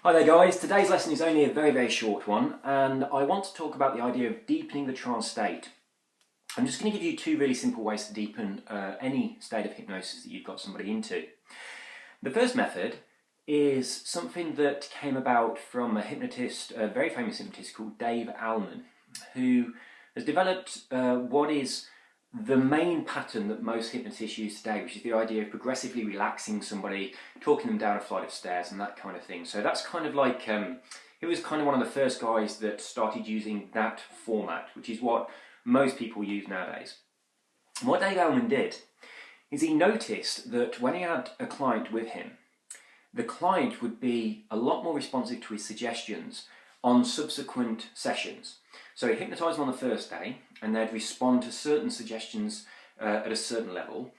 Hi there guys, today's lesson is only a very short one and I want to talk about the idea of deepening the trance state. I'm just going to give you two really simple ways to deepen any state of hypnosis that you've got somebody into. The first method is something that came about from a hypnotist, a very famous hypnotist called Dave Allman, who has developed what is the main pattern that most hypnotists use today, which is the idea of progressively relaxing somebody, talking them down a flight of stairs and that kind of thing. So that's kind of like, he was kind of one of the first guys that started using that format, which is what most people use nowadays. And what Dave Allman did is he noticed that when he had a client with him, the client would be a lot more responsive to his suggestions on subsequent sessions. So he hypnotised them on the first day and they'd respond to certain suggestions at a certain level.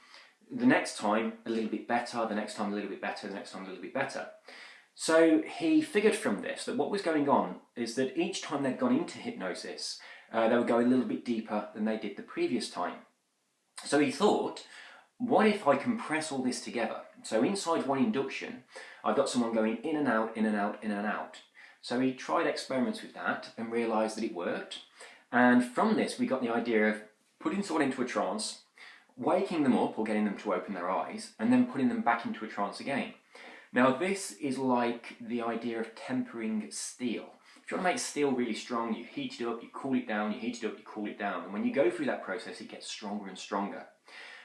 The next time a little bit better, the next time a little bit better, the next time a little bit better. So he figured from this that what was going on is that each time they'd gone into hypnosis, they would go a little bit deeper than they did the previous time. So he thought, what if I compress all this together? So inside one induction, I've got someone going in and out, in and out, in and out. So he tried experiments with that and realised that it worked. And from this, we got the idea of putting someone into a trance, waking them up or getting them to open their eyes, and then putting them back into a trance again. Now, this is like the idea of tempering steel. If you want to make steel really strong, you heat it up, you cool it down, you heat it up, you cool it down. And when you go through that process, it gets stronger and stronger.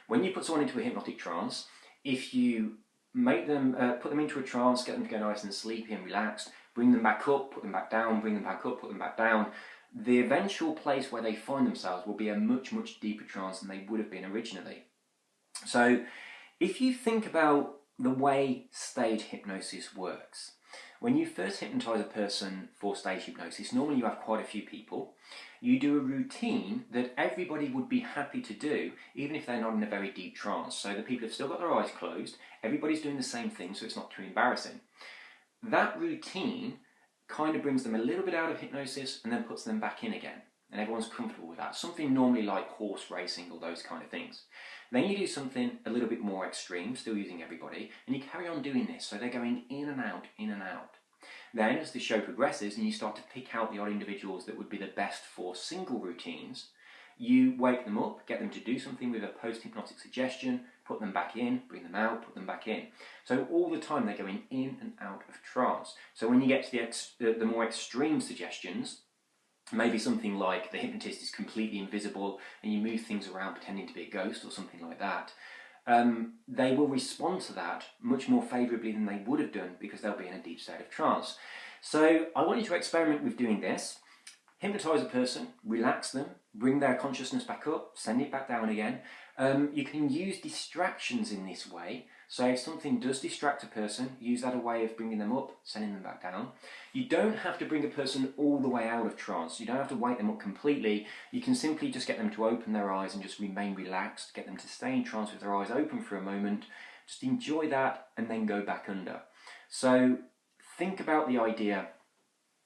When you put someone into a hypnotic trance, if you make them, put them into a trance, get them to go nice and sleepy and relaxed, bring them back up, put them back down, bring them back up, put them back down, the eventual place where they find themselves will be a much deeper trance than they would have been originally. So if you think about the way stage hypnosis works, when you first hypnotise a person for stage hypnosis, normally you have quite a few people. You do a routine that everybody would be happy to do, even if they're not in a very deep trance. So the people have still got their eyes closed, everybody's doing the same thing, so it's not too embarrassing. That routine kind of brings them a little bit out of hypnosis and then puts them back in again. And everyone's comfortable with that. Something normally like horse racing or those kind of things. Then you do something a little bit more extreme, still using everybody, and you carry on doing this. So they're going in and out, in and out. Then as the show progresses and you start to pick out the odd individuals that would be the best for single routines, you wake them up, get them to do something with a post-hypnotic suggestion, put them back in, bring them out, put them back in. So all the time they're going in and out of trance. So when you get to the more extreme suggestions, maybe something like the hypnotist is completely invisible and you move things around pretending to be a ghost or something like that, they will respond to that much more favourably than they would have done because they'll be in a deep state of trance. So I want you to experiment with doing this. Hypnotise a person, relax them, bring their consciousness back up, send it back down again. You can use distractions in this way. So if something does distract a person, use that a way of bringing them up, sending them back down. You don't have to bring a person all the way out of trance. You don't have to wake them up completely. You can simply just get them to open their eyes and just remain relaxed, get them to stay in trance with their eyes open for a moment, just enjoy that and then go back under. So think about the idea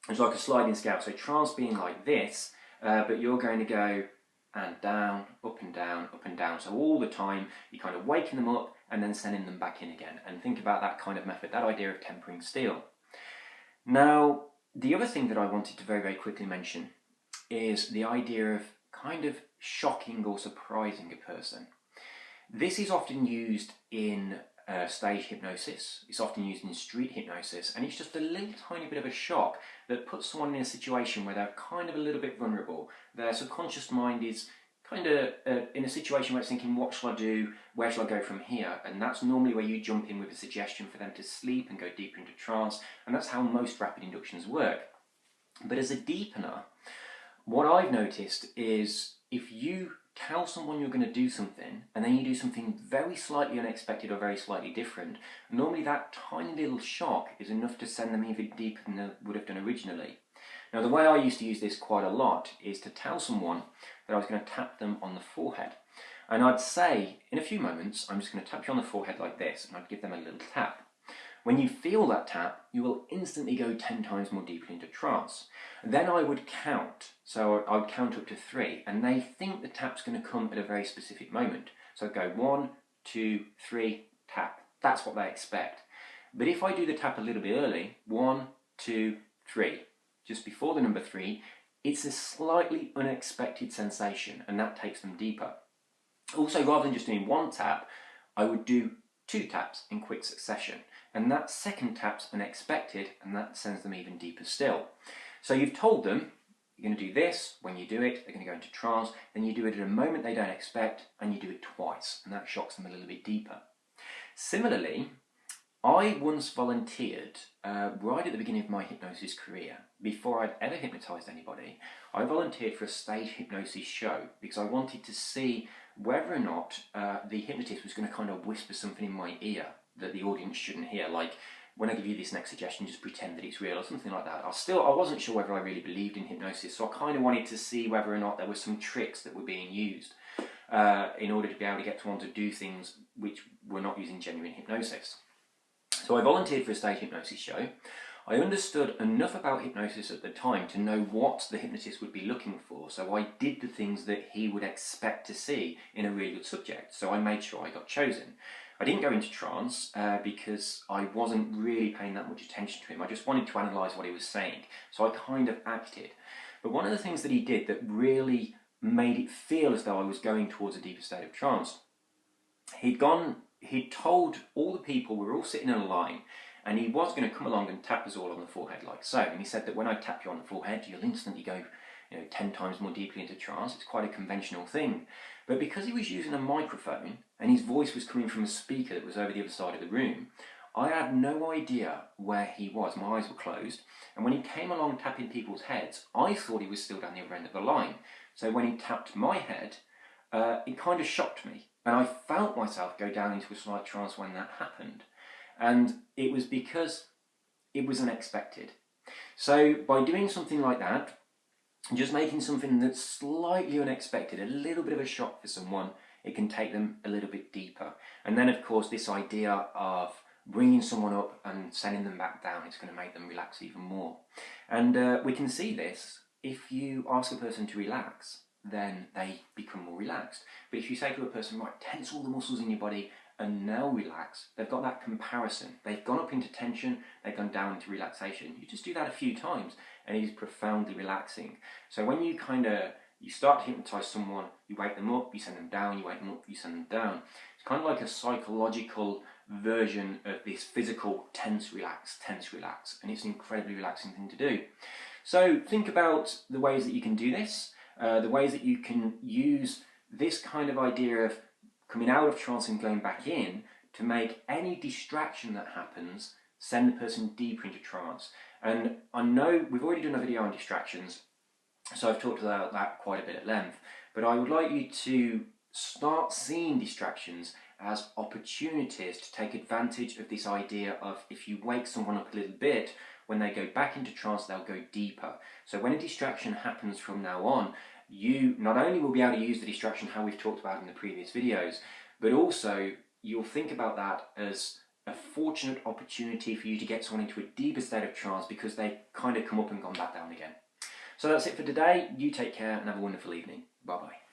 as like a sliding scale. So trance being like this, but you're going to go and down, up and down, up and down. So all the time you're kind of waking them up and then sending them back in again. And think about that kind of method, that idea of tempering steel. Now, the other thing that I wanted to very quickly mention is the idea of kind of shocking or surprising a person. This is often used in stage hypnosis, it's often used in street hypnosis, and it's just a little tiny bit of a shock that puts someone in a situation where they're kind of a little bit vulnerable. Their subconscious mind is kind of in a situation where it's thinking, what shall I do, where shall I go from here? And that's normally where you jump in with a suggestion for them to sleep and go deeper into trance, and that's how most rapid inductions work. But as a deepener, what I've noticed is if you tell someone you're going to do something and then you do something very slightly unexpected or very slightly different, normally that tiny little shock is enough to send them even deeper than they would have done originally. Now, the way I used to use this quite a lot is to tell someone that I was going to tap them on the forehead. And I'd say, in a few moments, I'm just going to tap you on the forehead like this, and I'd give them a little tap. When you feel that tap, you will instantly go 10 times more deeply into trance. Then I would count. So I would count up to 3, and they think the tap's going to come at a very specific moment. So I'd go 1, 2, 3, tap. That's what they expect. But if I do the tap a little bit early, 1, 2, 3. Just before the number 3, it's a slightly unexpected sensation, and that takes them deeper. Also, rather than just doing 1 tap, I would do 2 taps in quick succession, and that second tap's unexpected, and that sends them even deeper still. So you've told them you're going to do this. When you do it, they're going to go into trance. Then you do it at a moment they don't expect, and you do it twice, and that shocks them a little bit deeper. Similarly, I once volunteered right at the beginning of my hypnosis career. Before I'd ever hypnotised anybody, I volunteered for a stage hypnosis show because I wanted to see whether or not the hypnotist was going to kind of whisper something in my ear that the audience shouldn't hear, like, when I give you this next suggestion, just pretend that it's real, or something like that. I wasn't sure whether I really believed in hypnosis, so I kind of wanted to see whether or not there were some tricks that were being used in order to be able to get someone to do things which were not using genuine hypnosis. So I volunteered for a stage hypnosis show. I understood enough about hypnosis at the time to know what the hypnotist would be looking for, so I did the things that he would expect to see in a really good subject, so I made sure I got chosen. I didn't go into trance because I wasn't really paying that much attention to him. I just wanted to analyse what he was saying, so I kind of acted. But one of the things that he did that really made it feel as though I was going towards a deeper state of trance, he'd told all the people, we were all sitting in a line, and he was going to come along and tap us all on the forehead like so. And he said that when I tap you on the forehead, you'll instantly go 10 times more deeply into trance. It's quite a conventional thing. But because he was using a microphone and his voice was coming from a speaker that was over the other side of the room, I had no idea where he was. My eyes were closed. And when he came along tapping people's heads, I thought he was still down the other end of the line. So when he tapped my head, it kind of shocked me. And I felt myself go down into a slight trance when that happened. And it was because it was unexpected. So by doing something like that, just making something that's slightly unexpected, a little bit of a shock for someone, it can take them a little bit deeper. And then of course this idea of bringing someone up and sending them back down, it's going to make them relax even more. And we can see this if you ask a person to relax, then they become more relaxed. But if you say to a person, right, tense all the muscles in your body and now relax, they've got that comparison. They've gone up into tension, they've gone down into relaxation. You just do that a few times and it is profoundly relaxing. So when you you start to hypnotise someone, you wake them up, you send them down, you wake them up, you send them down. It's kind of like a psychological version of this physical tense, relax, and it's an incredibly relaxing thing to do. So think about the ways that you can do this, the ways that you can use this kind of idea of coming out of trance and going back in to make any distraction that happens send the person deeper into trance. And I know we've already done a video on distractions, so I've talked about that quite a bit at length, but I would like you to start seeing distractions as opportunities to take advantage of this idea of if you wake someone up a little bit, when they go back into trance, they'll go deeper. So when a distraction happens from now on, you not only will be able to use the distraction how we've talked about in the previous videos, but also you'll think about that as a fortunate opportunity for you to get someone into a deeper state of trance because they kind of come up and gone back down again. So that's it for today. You take care and have a wonderful evening. Bye bye.